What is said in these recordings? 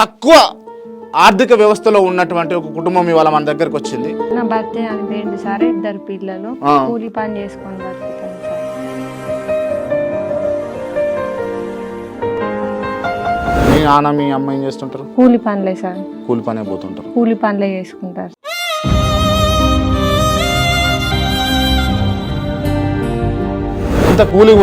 తక్కువ ఆర్థిక వ్యవస్థలో ఉన్నటువంటి ఒక కుటుంబం ఇవాళ మన దగ్గరకు వచ్చింది. నా భర్త చనిపోయింది సార్, 2 పిల్లలు, కూలి పని చేసుకొని బతుకుతాను సార్. మీ నాన్న మీ అమ్మ ఏం చేస్తుంటారు? కూలి పనులే సార్. కూలి పనే పోతుంటారు. కూలి పనులే చేసుకుంటారు. ఇంత కూలి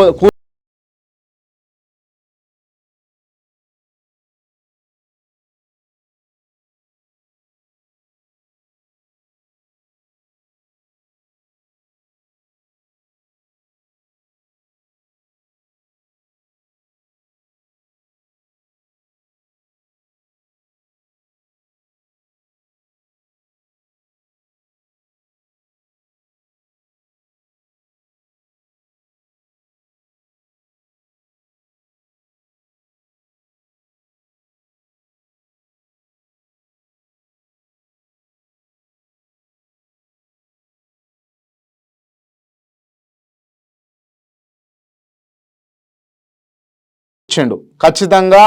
ఇచ్చిండు. ఖచ్చితంగా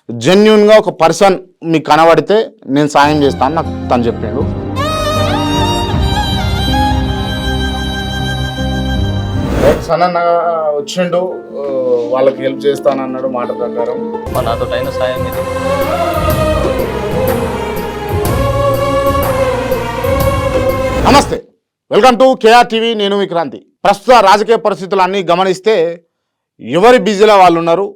జెన్యున్గా ఒక పర్సన్ మీకు కనబడితే నేను సాయం చేస్తాను నాకు తను చెప్పిండు. సనన్న వచ్చిండు, వాళ్ళకి హెల్ప్ చేస్తానన్నాడు మాట ప్రకారం. నాతో అయిన సాయం ఇది. నమస్తే, వెల్కమ్ టు కేఆర్ టీవీ. నేను విక్రాంతి. ప్రస్తుత రాజకీయ పరిస్థితులు అన్నీ గమనిస్తే ఎవరి బిజీలో వాళ్ళు ఉన్నారు.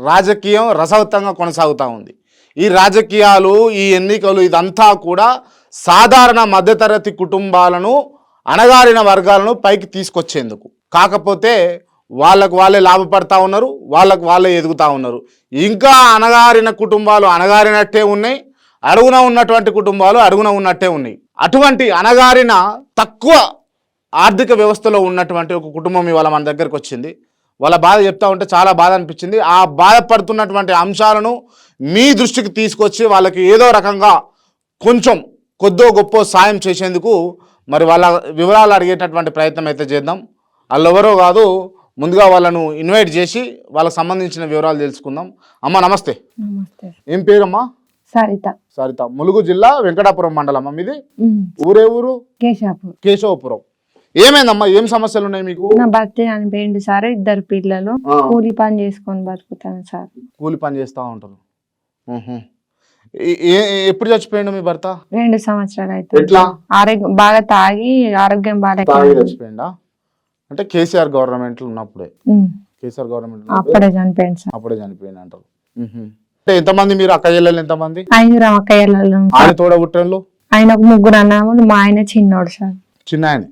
రాజకీయం రసవత్తంగా కొనసాగుతూ ఉంది. ఈ రాజకీయాలు, ఈ ఎన్నికలు, ఇదంతా కూడా సాధారణ మధ్యతరగతి కుటుంబాలను, అణగారిన వర్గాలను పైకి తీసుకొచ్చేందుకు. కాకపోతే వాళ్ళకు వాళ్ళే లాభపడతా ఉన్నారు, వాళ్ళకు వాళ్ళే ఎదుగుతూ ఉన్నారు. ఇంకా అణగారిన కుటుంబాలు అణగారినట్టే ఉన్నాయి, అడుగున ఉన్నటువంటి కుటుంబాలు అడుగున ఉన్నట్టే ఉన్నాయి. అటువంటి అణగారిన తక్కువ ఆర్థిక వ్యవస్థలో ఉన్నటువంటి ఒక కుటుంబం ఇవాళ మన దగ్గరకు వచ్చింది. వాళ్ళ బాధ చెప్తా ఉంటే చాలా బాధ అనిపించింది. ఆ బాధపడుతున్నటువంటి అంశాలను మీ దృష్టికి తీసుకొచ్చి వాళ్ళకి ఏదో రకంగా కొంచెం కొద్దో గొప్ప సాయం చేసేందుకు మరి వాళ్ళ వివరాలు అడిగేటటువంటి ప్రయత్నం అయితే చేద్దాం. వాళ్ళు ఎవరో కాదు, ముందుగా వాళ్ళను ఇన్వైట్ చేసి వాళ్ళకి సంబంధించిన వివరాలు తెలుసుకుందాం. అమ్మ నమస్తే. నమస్తే. ఏం పేరమ్మా? సరిత. సరిత. ములుగు జిల్లా వెంకటాపురం మండలం. మీది ఊరే ఊరు? కేశవపురం. కేశవపురం. ఏమైందమ్మా, ఏం సమస్యలు ఉన్నాయి మీకు? నా భర్త చనిపోయింది సార్, 2 పిల్లలు, కూలి పని చేసుకొని బతుకుతాను సార్. కూలి పని చేస్తూ ఉంటారు. ఎప్పుడు చచ్చిపోయిండు మీ భర్త? 2 సంవత్సరాలు అయితే. ఎట్లా? ఆరోగ్యం బాగా తాగి ఆరోగ్యం బాగా చచ్చిపోయిందా? అంటే కేసీఆర్ గవర్నమెంట్ ఉన్నప్పుడే? కేసీఆర్ గవర్నమెంట్ అప్పుడే చనిపోయింది సార్. అప్పుడే చనిపోయింది అంటారు. అంటే ఎంతమంది మీరు అక్క చెల్లెలు? ఎంతమంది? 5 అక్క చెల్లెలు. ఆయన తోడబుట్టేళ్ళు? ఆయనకు 3 అన్నములు, మా ఆయన చిన్నోడు సార్. చిన్న ఆయన.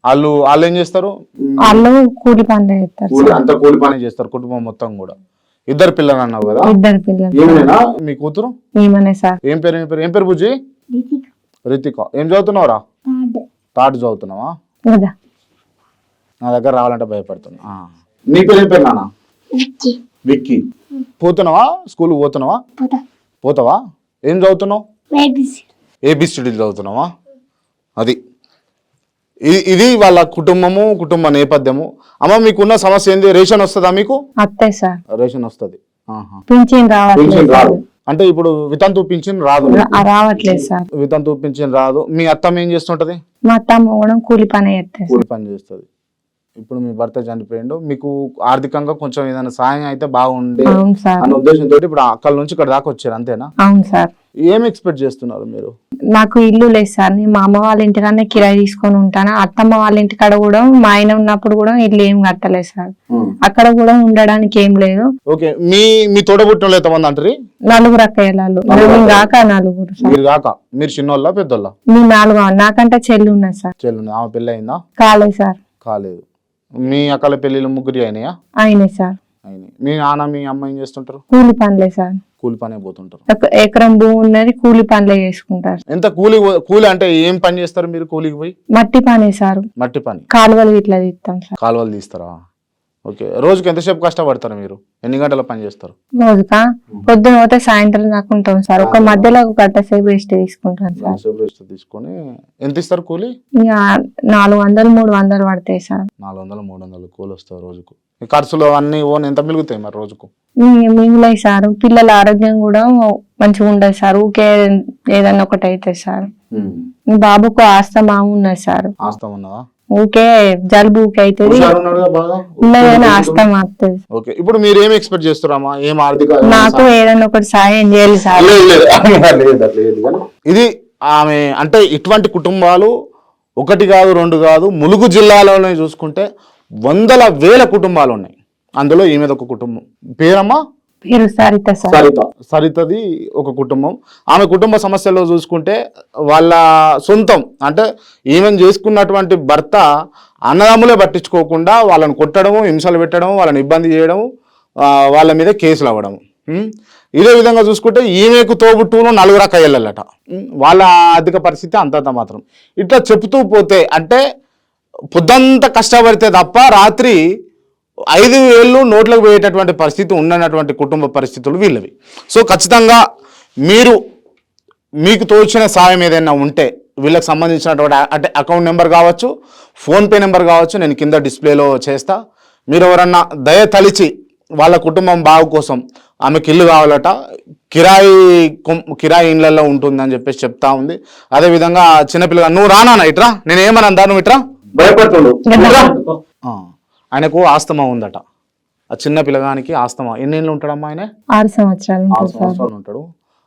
వాళ్ళు ఏం చేస్తారు? వాళ్ళు కూలి పనులు చేస్తారు. అంతా కూలి పని చేస్తారు కుటుంబం మొత్తం కూడా. 2 పిల్లలు అన్నావు కదా? 2 పిల్లలు. ఏమైనా మీ కూతురు? ఈమెనే సార్. ఏం పేరు బుజ్జి? రితిక. ఏం చదువుతున్నావురా? 3rd చదువుతున్నావా? నా దగ్గర రావాలంటే భయపడుతున్నా. నీ పేరు ఏం పేరు నాన్న? విక్కీ. పోతున్నావా? స్కూల్ పోతున్నావా? పోతావా? ఏం చదువుతున్నావు? ఏబిసిడి చదువుతున్నావా? అది ఇది వాళ్ళ కుటుంబ నేపథ్యము. అమ్మ మీకున్న సమస్య ఏంది? రేషన్ వస్తుందా మీకు? వస్తాయి సార్. రేషన్ వస్తుంది. పింఛన్ రాదు అంటే ఇప్పుడు వితంతు పింఛన్ రాదు? రావట్లేదు సార్. వితంతు పింఛన్ రాదు. మీ అత్తమ్మ ఏం చేస్తుంటది? మా అత్తమ్మ కూడా కూలి పని చేస్తుంది. కూలి పని చేస్తుంది. ఇప్పుడు మీ భర్త చనిపోయిండు, మీకు ఆర్థికంగా కొంచెం ఏదైనా సాయం అయితే బాగుండే అనే ఉద్దేశంతో ఇప్పుడు అక్కడి నుంచి ఇక్కడ దాకా వచ్చారు, అంతేనా? అవును సార్. ఏం ఎక్స్పెక్ట్ చేస్తున్నారు మీరు? నాకు ఇల్లు లేదు సార్, నేను మా అమ్మ వాళ్ళ ఇంటికన్నా కిరాయి తీసుకొని ఉంటాను. అత్తమ్మ వాళ్ళ ఇంటికాడ కూడా మా ఆయన ఉన్నప్పుడు కూడా ఇల్లు ఏం కట్టలేదు సార్. అక్కడ కూడా ఉండడానికి ఏం లేదు. ఓకే. మీ తోడబుట్టిన ఎంతమంది అంటారు? 4 అక్కయ్యలు. కాక 4. మీరు కాక మీరు చిన్నోళ్ళ పెద్దోళ్ళ? మీ 4. నాకంటే చెల్లి ఉన్నది సార్. చెల్లి. ఆమె పెళ్ళి అయిందా? కాలేదు సార్. కాలేదు. మీ అక్కల పెళ్ళిళ్ళు 3 అయినాయా? అయినాయి సార్. అయినాయి. మీ నాన్న మీ అమ్మ ఏం చేస్తుంటారు? కూలి పనులే సార్. కూలి పనే పోతుంటారు. ఎకరం భూమి ఉన్నది, కూలి పనులే చేసుకుంటారు. ఎంత కూలి అంటే ఏం పని చేస్తారు మీరు కూలికి పోయి? మట్టి పని సార్. మట్టి పని. కాలువలు ఇట్లా తీస్తాం సార్. కాలువలు తీస్తారా? ఓకే, రోజుకి ఎంతసేపు కష్టపడతారు మీరు? ఎన్ని గంటల పని చేస్తారు? రోజుకా పొద్దున పోతే సాయంత్రం దాకా ఉంటాం సార్. ఒక మధ్యలో ఒక గంట సేపు రెస్ట్ తీసుకుంటాం సార్. ఎంతసేపు రెస్ట్ తీసుకొని ఎంత ఇస్తారు కూలి? ఇక 400 300 పడతాయి సార్. 400 300 కూలి వస్తారు రోజుకు. ఈ ఖర్చులు అన్నీ ఓన్ ఎంత మిగులుతాయి మరి రోజుకు? మిగిలాయి సార్. పిల్లల ఆరోగ్యం కూడా మంచిగా ఉండదు సార్. ఊకే ఏదన్నా ఒకటి అవుతుంది సార్. మీ బాబుకు ఆస్తమా ఉన్నది సార్. ఆస్తమా ఉన్నదా? ఊకే జలుబు ఊకే అవుతుంది ఉన్నది కానీ ఆస్తమా వస్తుంది. ఓకే, ఇప్పుడు మీరు ఏం ఎక్స్పెక్ట్ చేస్తారమ్మా? ఏం ఆర్థిక నాకు ఏదన్నా ఒకటి సాయం చేయాలి సార్. ఇది ఆమె అంటే ఇటువంటి కుటుంబాలు ఒకటి కాదు రెండు కాదు, ములుగు జిల్లాలోనే చూసుకుంటే వందల వేల కుటుంబాలు ఉన్నాయి. అందులో ఈమెది ఒక కుటుంబం. పేరమ్మా? పేరు సరిత సార్. సరితది ఒక కుటుంబం. ఆమె కుటుంబ సమస్యల్లో చూసుకుంటే వాళ్ళ సొంతం అంటే ఈమెను చేసుకున్నటువంటి భర్త అన్నదమ్ములే పట్టించుకోకుండా వాళ్ళని కొట్టడము, హింసలు పెట్టడము, వాళ్ళని ఇబ్బంది చేయడము, వాళ్ళ మీద కేసులు అవ్వడము. ఇదే విధంగా చూసుకుంటే ఈమెకు తోబుట్టును 4 కయ్యలట. వాళ్ళ ఆర్థిక పరిస్థితి అంతంత మాత్రం. ఇట్లా చెబుతూ పోతే అంటే పొద్దంతా కష్టపడితే తప్ప రాత్రి 5,000 నోట్లకు పోయేటటువంటి పరిస్థితి ఉండనటువంటి కుటుంబ పరిస్థితులు వీళ్ళవి. సో ఖచ్చితంగా మీకు తోచిన సాయం ఏదైనా ఉంటే వీళ్ళకి సంబంధించినటువంటి అంటే అకౌంట్ నెంబర్ కావచ్చు, ఫోన్పే నెంబర్ కావచ్చు, నేను కింద డిస్ప్లేలో చేస్తా. మీరు ఎవరన్నా దయ తలిచి వాళ్ళ కుటుంబం బాగు కోసం ఆమెకి ఇల్లు కావాలట, కిరాయి ఇళ్ళల్లో ఉంటుందని చెప్పేసి చెప్తా ఉంది. అదేవిధంగా చిన్నపిల్లగా నువ్వు రానా ఇట్రా, నేను ఏమన్నా నువ్వు ఇట్రా భయపడుతుండు. ఆయనకు ఆస్తమా ఉందట. ఆ చిన్న పిల్లగానికి ఆస్తమా. ఎన్నేళ్ళు ఉంటాడమ్మా ఆయన? 6 సంవత్సరాలు. 6 సంవత్సరాలు ఉంటాడు.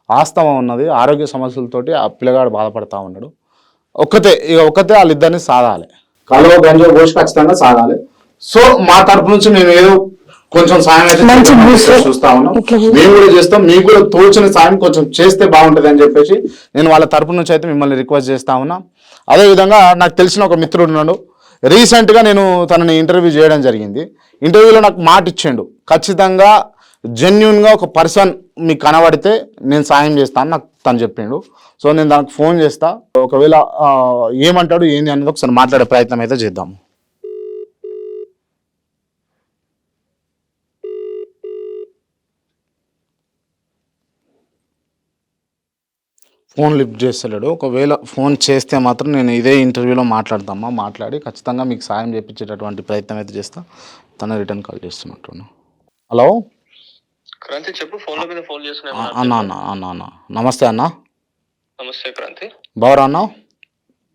ఆస్తమా ఉన్నది, ఆరోగ్య సమస్యలతోటి ఆ పిల్లగాడు బాధపడతా ఉన్నాడు. ఒక్కతే వాళ్ళిద్దరిని సాగాలి, కాలువ గంజో పోసి ఖచ్చితంగా సాగాలి. సో మా తరపు నుంచి మేము ఏదో కొంచెం సాయం అయితే చూస్తా ఉన్నాం, మేము కూడా చేస్తాం. మీకు కూడా తోచిన సాయం కొంచెం చేస్తే బాగుంటుంది అని చెప్పేసి నేను వాళ్ళ తరపు నుంచి అయితే మిమ్మల్ని రిక్వెస్ట్ చేస్తా ఉన్నా. అదేవిధంగా నాకు తెలిసిన ఒక మిత్రుడు ఉన్నాడు. రీసెంట్గా నేను తనని ఇంటర్వ్యూ చేయడం జరిగింది. ఇంటర్వ్యూలో నాకు మాట ఇచ్చిండు, ఖచ్చితంగా జెన్యున్గా ఒక పర్సన్ మీకు కనబడితే నేను సాయం చేస్తాను నాకు తను చెప్పిండు. సో నేను దానికి ఫోన్ చేస్తా. ఒకవేళ ఏమంటాడు ఏంది అనేది ఒకసారి మాట్లాడే ప్రయత్నం అయితే చేద్దాము. ఫోన్ లిఫ్ట్ చేస్తలేడు. ఒకవేళ ఫోన్ చేస్తే మాత్రం నేను ఇదే ఇంటర్వ్యూలో మాట్లాడతామా, మాట్లాడి ఖచ్చితంగా మీకు సాయం చేయించేటటువంటి ప్రయత్నం అయితే చేస్తా. తన రిటర్న్ కాల్ చేస్తున్నట్టున్నా. హలో క్రాంతి, చెప్పు. ఫోన్ల మీద ఫోన్ చేస్తున్నా. అన్న నమస్తే అన్న. నమస్తే క్రాంతి. బావరా అన్న?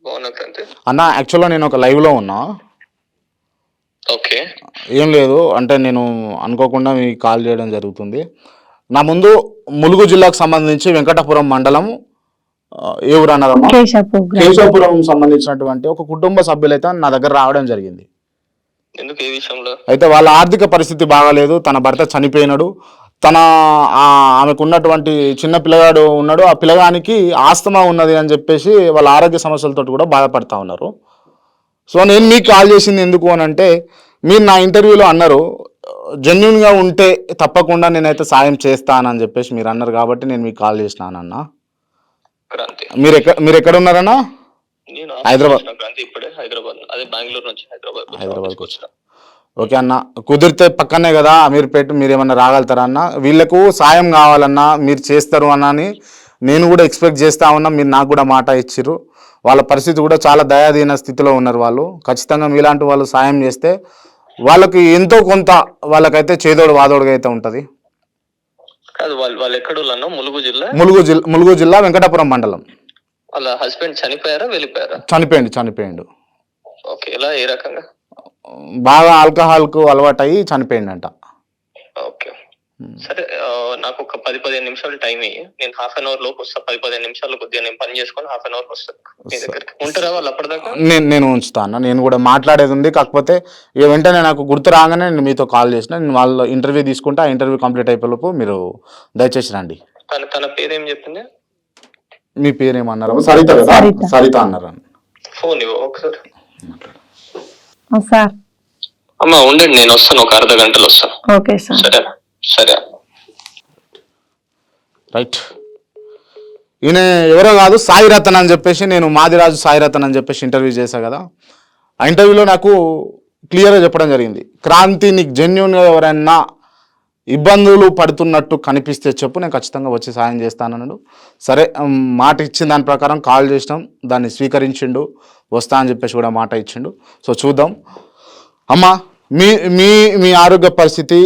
బాగున్నా క్రాంతి. అన్న యాక్చువల్గా నేను ఒక లైవ్లో ఉన్నా. ఓకే. ఏం లేదు అంటే నేను అనుకోకుండా మీకు కాల్ చేయడం జరుగుతుంది. నా ముందు ములుగు జిల్లాకు సంబంధించి వెంకటాపురం మండలం ఏ ఊరు అన్నదమ్మా? కేశవపురం సంబంధించినటువంటి ఒక కుటుంబ సభ్యులైతే నా దగ్గర రావడం జరిగింది. ఎందుకు, ఏ విషయంలో? అయితే వాళ్ళ ఆర్థిక పరిస్థితి బాగాలేదు. తన భర్త చనిపోయినాడు. ఆమెకు ఉన్నటువంటి చిన్న పిల్లగాడు ఉన్నాడు. ఆ పిల్లగానికి ఆస్తమా ఉన్నది అని చెప్పేసి వాళ్ళ ఆరోగ్య సమస్యలతో కూడా బాధపడతా ఉన్నారు. సో నేను మీకు కాల్ చేసింది ఎందుకు అని అంటే, మీరు నా ఇంటర్వ్యూలో అన్నారు జెన్యున్గా ఉంటే తప్పకుండా నేనైతే సాయం చేస్తానని చెప్పేసి మీరు అన్నారు. కాబట్టి నేను మీకు కాల్ చేసినానన్నా. మీరు ఎక్కడ ఉన్నారన్నా? హైదరాబాద్. హైదరాబాద్కి వచ్చిన. ఓకే అన్న, కుదిరితే పక్కనే కదా అమీర్పేట, మీరు ఏమన్నా రాగలుగుతారా అన్న? వీళ్ళకు సాయం కావాలన్నా మీరు చేస్తారు అన్న నేను కూడా ఎక్స్పెక్ట్ చేస్తా ఉన్నా. మీరు నాకు కూడా మాట ఇచ్చిర్రు. వాళ్ళ పరిస్థితి కూడా చాలా దయాదీన స్థితిలో ఉన్నారు వాళ్ళు. ఖచ్చితంగా మీలాంటి వాళ్ళు సాయం చేస్తే వాళ్ళకి ఎంతో కొంత వాళ్ళకైతే చేదోడు వాదోడుగా అయితే ఉంటుంది. వాళ్ళు ఎక్కడ? ములుగు జిల్లా వెంకటాపురం మండలం. వాళ్ళ హస్బెండ్ చనిపోయారా, వెళ్ళిపోయారా? చనిపోయిండు. ఓకే. ఎలా, ఏ రకంగా? బాగా ఆల్కహాల్కు అలవాటు అయ్యి చనిపోయిండంట. ఓకే, సరే. నాకు ఒక 10-15 నిమిషాలు టైం ఇయ్యి. నేను హాఫ్ అన్ అవర్ లోపు వస్తా. 10-15 నిమిషాలు కొద్దిగా నేను పని చేసుకొని హాఫ్ అన్ అవర్ వస్తాను మీ దగ్గరికి. ఉంటారా వాళ్ళు అప్పటిదాకా? నేను ఉంచుతా అన్న. నేను కూడా మాట్లాడేది ఉంది. కాకపోతే వెంటనే నాకు గుర్తు రాగానే నేను మీతో కాల్ చేసిన. నేను వాళ్ళ ఇంటర్వ్యూ తీసుకుంటే ఆ ఇంటర్వ్యూ కంప్లీట్ అయిపోయేలోపు మీరు దయచేసి రండి. తన పేరేం చెప్పింది? మీ పేరేమన్నారు? సరిత అన్నారు. ఫోన్ ఇవ్వ ఒకసారి. సార్ అమ్మా ఉండండి, నేను వస్తాను. ఒక అర్ధ గంటలో వస్తాను. Okay sir. సరే. రైట్. ఈయన ఎవరో కాదు, సాయిరతన్ అని చెప్పేసి, నేను మాదిరాజు సాయిరతన్ అని చెప్పేసి ఇంటర్వ్యూ చేశా కదా. ఆ ఇంటర్వ్యూలో నాకు క్లియర్గా చెప్పడం జరిగింది. క్రాంతి నీకు జెన్యున్గా ఎవరైనా ఇబ్బందులు పడుతున్నట్టు కనిపిస్తే చెప్పు, నేను ఖచ్చితంగా వచ్చి సాయం చేస్తానన్నాడు. సరే మాట ఇచ్చిన దాని ప్రకారం కాల్ చేసినాం, దాన్ని స్వీకరించిండు, వస్తా అని చెప్పేసి కూడా మాట ఇచ్చిండు. సో చూద్దాం. అమ్మ మీ మీ మీ ఆరోగ్య పరిస్థితి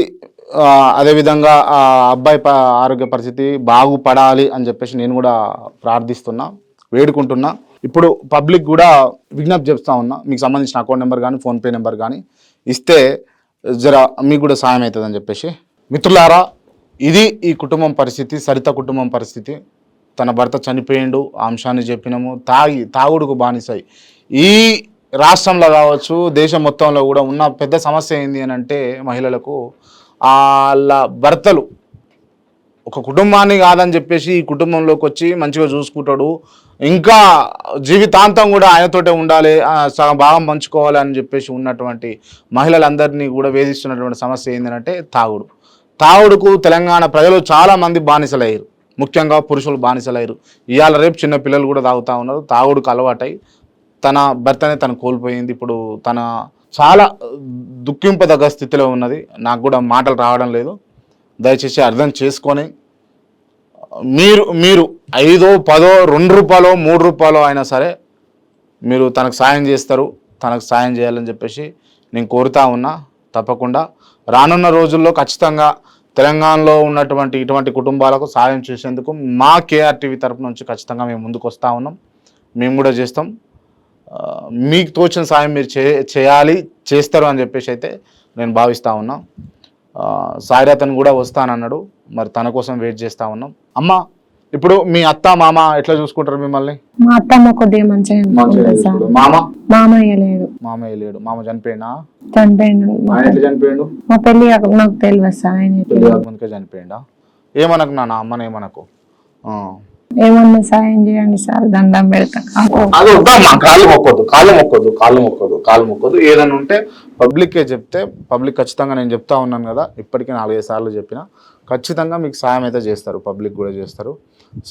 అదేవిధంగా ఆ అబ్బాయి ఆరోగ్య పరిస్థితి బాగుపడాలి అని చెప్పేసి నేను కూడా ప్రార్థిస్తున్నా, వేడుకుంటున్నా. ఇప్పుడు పబ్లిక్ కూడా విజ్ఞప్తి చేస్తూ ఉన్నా, మీకు సంబంధించిన అకౌంట్ నెంబర్ కానీ ఫోన్పే నెంబర్ కానీ ఇస్తే జర మీకు కూడా సాయం అవుతుంది అని చెప్పేసి. మిత్రులారా, ఇది ఈ కుటుంబం పరిస్థితి, సరిత కుటుంబం పరిస్థితి. తన భర్త చనిపోయిండు, ఆ అంశాన్ని చెప్పినాము. తాగుడుకు బానిసై ఈ రాష్ట్రంలో కావచ్చు దేశం మొత్తంలో కూడా ఉన్న పెద్ద సమస్య ఏంది అని అంటే మహిళలకు వాళ్ళ భర్తలు ఒక కుటుంబాన్ని కాదని చెప్పేసి ఈ కుటుంబంలోకి వచ్చి మంచిగా చూసుకుంటాడు, ఇంకా జీవితాంతం కూడా ఆయనతోటే ఉండాలి, సగం భాగం పంచుకోవాలి అని చెప్పేసి ఉన్నటువంటి మహిళలందరినీ కూడా వేధిస్తున్నటువంటి సమస్య ఏంటంటే తాగుడుకు తెలంగాణ ప్రజలు చాలామంది బానిసలయ్యారు, ముఖ్యంగా పురుషులు బానిసలయ్యారు. ఇవాళ రేపు చిన్న పిల్లలు కూడా తాగుతూ ఉన్నారు. తాగుడుకు అలవాటై తన భర్తనే తను కోల్పోయింది. ఇప్పుడు తన చాలా దుఃఖింపదగ్గ స్థితిలో ఉన్నది. నాకు కూడా మాటలు రావడం లేదు. దయచేసి అర్థం చేసుకొని మీరు 5, 10, 2 రూపాయలు 3 రూపాయలు అయినా సరే మీరు తనకు సాయం చేస్తారు, తనకు సాయం చేయాలని చెప్పేసి నేను కోరుతా ఉన్నా. తప్పకుండా రానున్న రోజుల్లో ఖచ్చితంగా తెలంగాణలో ఉన్నటువంటి ఇటువంటి కుటుంబాలకు సాయం చేసేందుకు మా కేఆర్టీవీ తరపు నుంచి ఖచ్చితంగా మేము ముందుకు వస్తూ ఉన్నాం, మేము కూడా చేస్తాం. మీకు తోచిన సాయం మీరు చేయాలి, చేస్తారు అని చెప్పేసి అయితే నేను భావిస్తూ ఉన్నా. సాయిరాతను కూడా వస్తానన్నాడు, మరి తన కోసం వెయిట్ చేస్తూ ఉన్నాం. అమ్మ, ఇప్పుడు మీ అత్త మామ ఎట్లా చూసుకుంటారు మిమ్మల్ని? మా అత్తమ్మ కొద్దిగా మంచిగా మామయ్య లేడు. మామ చనిపోయినా? చనిపోయిండు. మా పెళ్లి నాకు తెలియదు సార్, ముందుకే చనిపోయిండా? ఏమనకు నాన్న, అమ్మని ఏమనకు. ఏమన్నా సాయం చేయండి సార్, దండం పెడతా. అది వద్దమ్మా, కాళ్ళు మొక్కొద్దు. ఏదైనా ఉంటే పబ్లిక్కే చెప్తే, పబ్లిక్ ఖచ్చితంగా నేను చెప్తా ఉన్నాను కదా, ఇప్పటికీ 4-5 సార్లు చెప్పిన, ఖచ్చితంగా మీకు సాయం అయితే చేస్తారు, పబ్లిక్ కూడా చేస్తారు.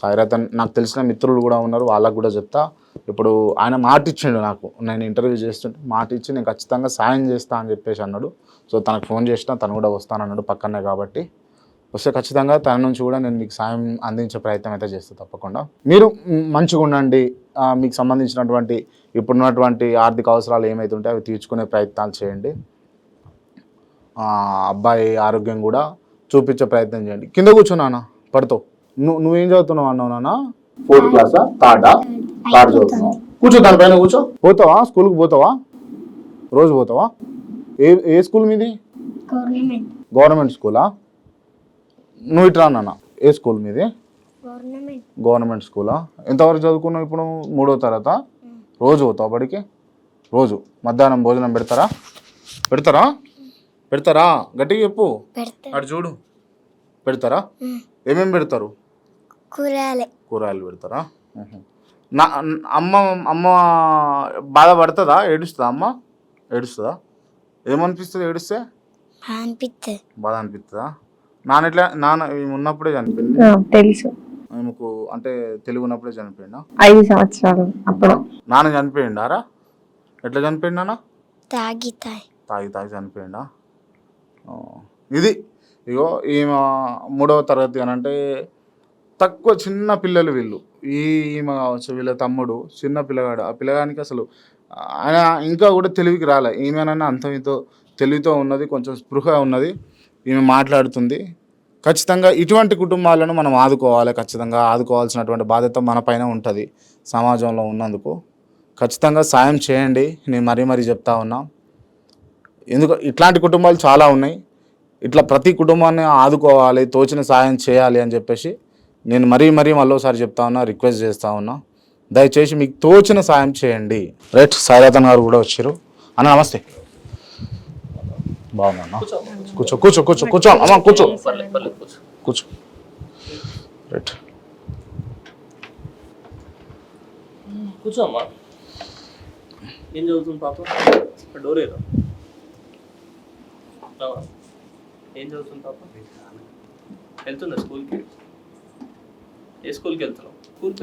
సాయిరతన్ నాకు తెలిసిన మిత్రులు కూడా ఉన్నారు, వాళ్ళకు కూడా చెప్తా. ఇప్పుడు ఆయన మాట ఇచ్చిండు నాకు, నేను ఇంటర్వ్యూ చేస్తుంటే మాట ఇచ్చి నేను ఖచ్చితంగా సాయం చేస్తా అని చెప్పేసి అన్నాడు. సో తనకు ఫోన్ చేసినా తను కూడా వస్తానన్నాడు, పక్కనే కాబట్టి వస్తే ఖచ్చితంగా తన నుంచి కూడా నేను మీకు సాయం అందించే ప్రయత్నం అయితే చేస్తాను. తప్పకుండా మీరు మంచిగా ఉండండి. మీకు సంబంధించినటువంటి ఇప్పుడున్నటువంటి ఆర్థిక అవసరాలు ఏమైతే ఉంటాయో అవి తీర్చుకునే ప్రయత్నాలు చేయండి. అబ్బాయి ఆరోగ్యం కూడా చూపించే ప్రయత్నం చేయండి. కింద కూర్చున్నానా పడుతావు? నువ్వేం చదువుతున్నావు అన్నావు నాన్న? 4th క్లాసా? థర్డ్ చదువుతున్నావు? కూర్చో, దానిపైన కూర్చో. పోతావా స్కూల్కి? పోతావా? రోజు పోతావా? ఏ స్కూల్ మీది? గవర్నమెంట్ స్కూలా? నువ్వు ఇట్రా నాన్న. ఏ స్కూల్ మీది? గవర్నమెంట్ స్కూలా? ఎంతవరకు చదువుకున్నావు ఇప్పుడు? 3వ తరగతా? రోజు పోతావా బడికి? రోజు మధ్యాహ్నం భోజనం పెడతారా? గట్టిగా చెప్పు. అటు చూడు. పెడతారా? ఏమేమి పెడతారు? కూరగాయలు పెడతారా? అమ్మ బాధపడుతుందా? ఏడుస్తుందా అమ్మ? ఏడుస్తుందా? ఏమనిపిస్తుంది ఏడుస్తే? బాధ అనిపిస్తుందా? నాన్న ఉన్నప్పుడే చనిపోయింది తెలుసు. ఆమెకు అంటే తెలుగు ఉన్నప్పుడే చనిపోయిందా? 5 సంవత్సరాలు అప్పుడు. నాన్న చనిపోయిండారా? ఎట్లా చనిపోయింది నాన్న? తాగి చనిపోయిందా? ఇది ఇగో ఈమె 3వ తరగతి అని అంటే తక్కువ చిన్న పిల్లలు వీళ్ళు. ఈమె కావచ్చు, వీళ్ళ తమ్ముడు చిన్న పిల్లగాడు. ఆ పిల్లగానికి అసలు ఆయన ఇంకా కూడా తెలివికి రాలే. ఈమెనన్నా అంతమితో తెలివితో ఉన్నది, కొంచెం స్పృహ ఉన్నది, ఈమె మాట్లాడుతుంది. ఖచ్చితంగా ఇటువంటి కుటుంబాలను మనం ఆదుకోవాలి. ఖచ్చితంగా ఆదుకోవాల్సినటువంటి బాధ్యత మన పైన ఉంటుంది సమాజంలో ఉన్నందుకు. ఖచ్చితంగా సాయం చేయండి, నేను మరీ చెప్తా ఉన్నా. ఎందుకు ఇట్లాంటి కుటుంబాలు చాలా ఉన్నాయి. ఇట్లా ప్రతి కుటుంబాన్ని ఆదుకోవాలి, తోచిన సాయం చేయాలి అని చెప్పేసి నేను మరీ మళ్ళీసారి చెప్తా ఉన్నా, రిక్వెస్ట్ చేస్తూ ఉన్నా. దయచేసి మీకు తోచిన సాయం చేయండి. రైట్, సాయిరతన్ గారు కూడా వచ్చారు. అన్న నమస్తే. బాగున్నా? కూర్చో అమ్మ, కూర్చో. రైట్, కూర్చోమ్మా. ఏం చదువుతుంది పాప? డోరేరా? ఏం చదువుతుంది పాప? వెళ్తుందా స్కూల్కి? ఏ స్కూల్కి వెళ్తున్నావు?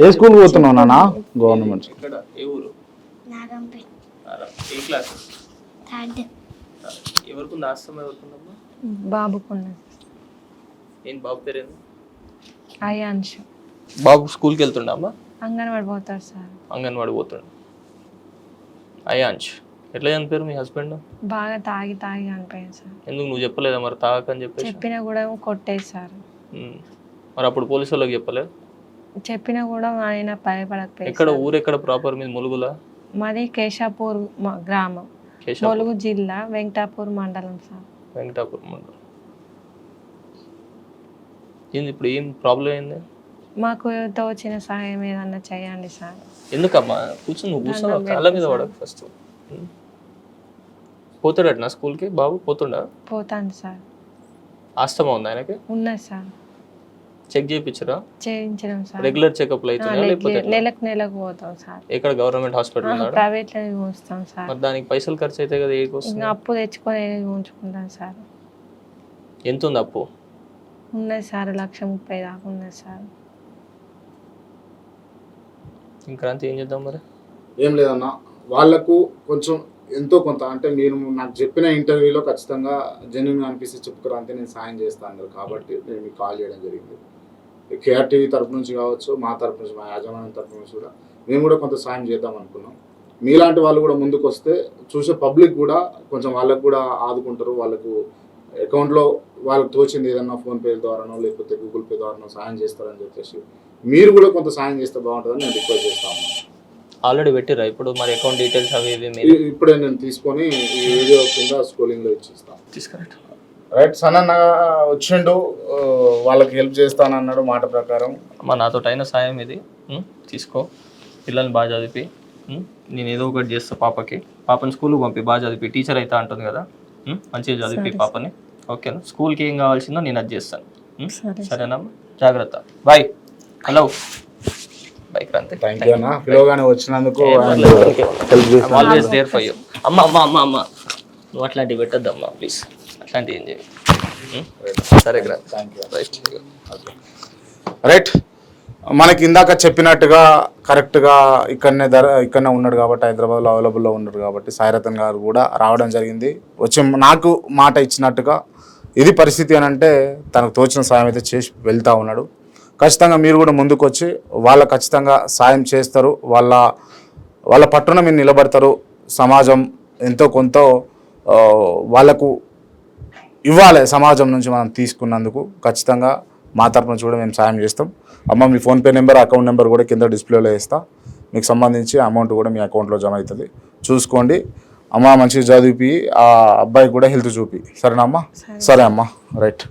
ఏ స్కూల్కి పోతున్నావు నాన్న? గవర్నమెంట్. ఇక్కడ ఏ ఊరు? ఏ క్లాస్? ఎవరికి ఆస్తమా ఎవరికుందమ్మా? బాబుకున్నది. ఏంటి బాబు పేరేంది? అయాన్ష్. బాబు స్కూల్కి వెళ్తుండమ్మా? అంగన్వాడి పోతాడు సార్. అంగన్వాడి పోతుండ. అయాన్ష్ ఎట్లా చనిపోయారు మీ హస్బెండ్? బాగా తాగి చనిపోయాను సార్. ఎందుకు నువ్వు చెప్పలేదా మరి తాగకని చెప్పేసి? చెప్పినా కూడా కొట్టేది సార్. మరి అప్పుడు పోలీసు వాళ్ళకి చెప్పలేదు? చెప్పినా కూడా ఆయన భయపడకపోయాడు. ఎక్కడ ఊరు ఎక్కడ ప్రాపర్ మీద? ములుగులా? మాది కేశాపూర్ గ్రామం, ములుగు జిల్లా, వెంకటాపూర్ మండలం సార్. వెంకటాపూర్ మండలం. ఏంది ఇప్పుడు ఏం ప్రాబ్లం ఏంది? మాకు తోచిన సహాయం ఏదన్నా చేయండి సార్. ఎందుకమ్మా కూర్చొని నువ్వు కూర్చొని కాళ్ళ మీద పడకు ఫస్ట్. పోతాడట నా స్కూల్కి బాబు? పోతుండా? పోతాను సార్. ఆస్తమా ఉంది ఆయనకి? ఉన్నది సార్. చెక్ చేయించరా? చేయించడం సార్. రెగ్యులర్ చెకప్లు అవుతున్నాయా లేకపోతే? నెలకు పోతాం సార్. ఎక్కడ గవర్నమెంట్ హాస్పిటల్? ప్రైవేట్ లో చూస్తాం సార్. మరి దానికి పైసలు ఖర్చు అయితే కదా? ఇంకా అప్పు తెచ్చుకొని ఉంచుకుంటాం సార్. ఎంత ఉంది అప్పు? ఉన్నది సార్ 1,30,000 దాకా ఉన్నది సార్. ఇంక్రాంతి ఏం చేద్దాం మరి? ఏం లేదన్న, వాళ్ళకు కొంచెం ఎంతో కొంత అంటే మీరు నాకు చెప్పిన ఇంటర్వ్యూలో ఖచ్చితంగా జెన్యున్గా అనిపిస్తే చెప్పుకురాంతే నేను సాయం చేస్తాను కాబట్టి నేను మీకు కాల్ చేయడం జరిగింది. కేఆర్ టీవీ తరపు నుంచి కావచ్చు, మా తరపు నుంచి, మా యాజమాన్యం తరపు నుంచి కూడా మేము కూడా కొంత సాయం చేద్దాం అనుకున్నాం. మీలాంటి వాళ్ళు కూడా ముందుకు వస్తే చూసే పబ్లిక్ కూడా కొంచెం వాళ్ళకు కూడా ఆదుకుంటారు. వాళ్ళకు అకౌంట్లో వాళ్ళకి తోచింది ఏదన్నా ఫోన్పే ద్వారానో లేకపోతే గూగుల్ పే ద్వారానో సాయం చేస్తారని చెప్పేసి మీరు కూడా కొంత సాయం చేస్తే బాగుంటుందని నేను రిక్వెస్ట్ చేస్తాను. ఆల్రెడీ పెట్టిరా ఇప్పుడు మరి అకౌంట్ డీటెయిల్స్ అవి ఇప్పుడే నేను తీసుకొని ఈ వీడియో కింద స్కూలింగ్లో ఇచ్చేస్తాను. తీసుకురండి. రైట్, సన్న వచ్చిండు, వాళ్ళకి హెల్ప్ చేస్తానన్నాడు మాట ప్రకారం. అమ్మ నాతో అయిన సాయం ఇది తీసుకో. పిల్లల్ని బాగా చదివి నేను ఏదో ఒకటి చేస్తా. పాపని స్కూల్కి పంపి బాగా చదివి టీచర్ అయితే అంటుంది కదా, మంచిగా చదివి పాపని. ఓకేనా? స్కూల్కి ఏం కావాల్సిందో నేను అది చేస్తాను. సరేనమ్మా, జాగ్రత్త. Bye. Hello bye Kranti. Thank you అన్న, పిలవగానే వచ్చినందుకు. Always there for you. అమ్మ అమ్మ అమ్మ అమ్మ నువ్వు అట్లాంటివి పెట్టద్దమ్మా ప్లీజ్. అట్లాంటివి ఏం చేయి. సరే Kranti, thank you. Right. Right, మనకి ఇందాక చెప్పినట్టుగా కరెక్ట్గా ఇక్కడనే ఉన్నాడు కాబట్టి, హైదరాబాద్లో అవైలబుల్లో ఉన్నాడు కాబట్టి సాయిరతన్ గారు కూడా రావడం జరిగింది. వచ్చి నాకు మాట ఇచ్చినట్టుగా ఇది పరిస్థితి అని అంటే తనకు తోచిన సాయం అయితే చేసి వెళ్తూ ఉన్నాడు. ఖచ్చితంగా మీరు కూడా ముందుకు వచ్చి వాళ్ళకు ఖచ్చితంగా సాయం చేస్తారు. వాళ్ళ పట్టున మీరు నిలబడతారు. సమాజం ఎంతో కొంత వాళ్ళకు ఇవ్వాలి. సమాజం నుంచి మనం తీసుకున్నందుకు ఖచ్చితంగా మా తరపు నుంచి కూడా మేము సాయం చేస్తాం. అమ్మ మీ ఫోన్పే నెంబర్, అకౌంట్ నెంబర్ కూడా కింద డిస్ప్లేలో వేస్తా. మీకు సంబంధించి అమౌంట్ కూడా మీ అకౌంట్లో జమ అవుతుంది. చూసుకోండి అమ్మ, మంచిగా చదివి ఆ అబ్బాయికి కూడా హెల్త్ చూపి. సరేనా అమ్మ? సరే అమ్మ, రైట్.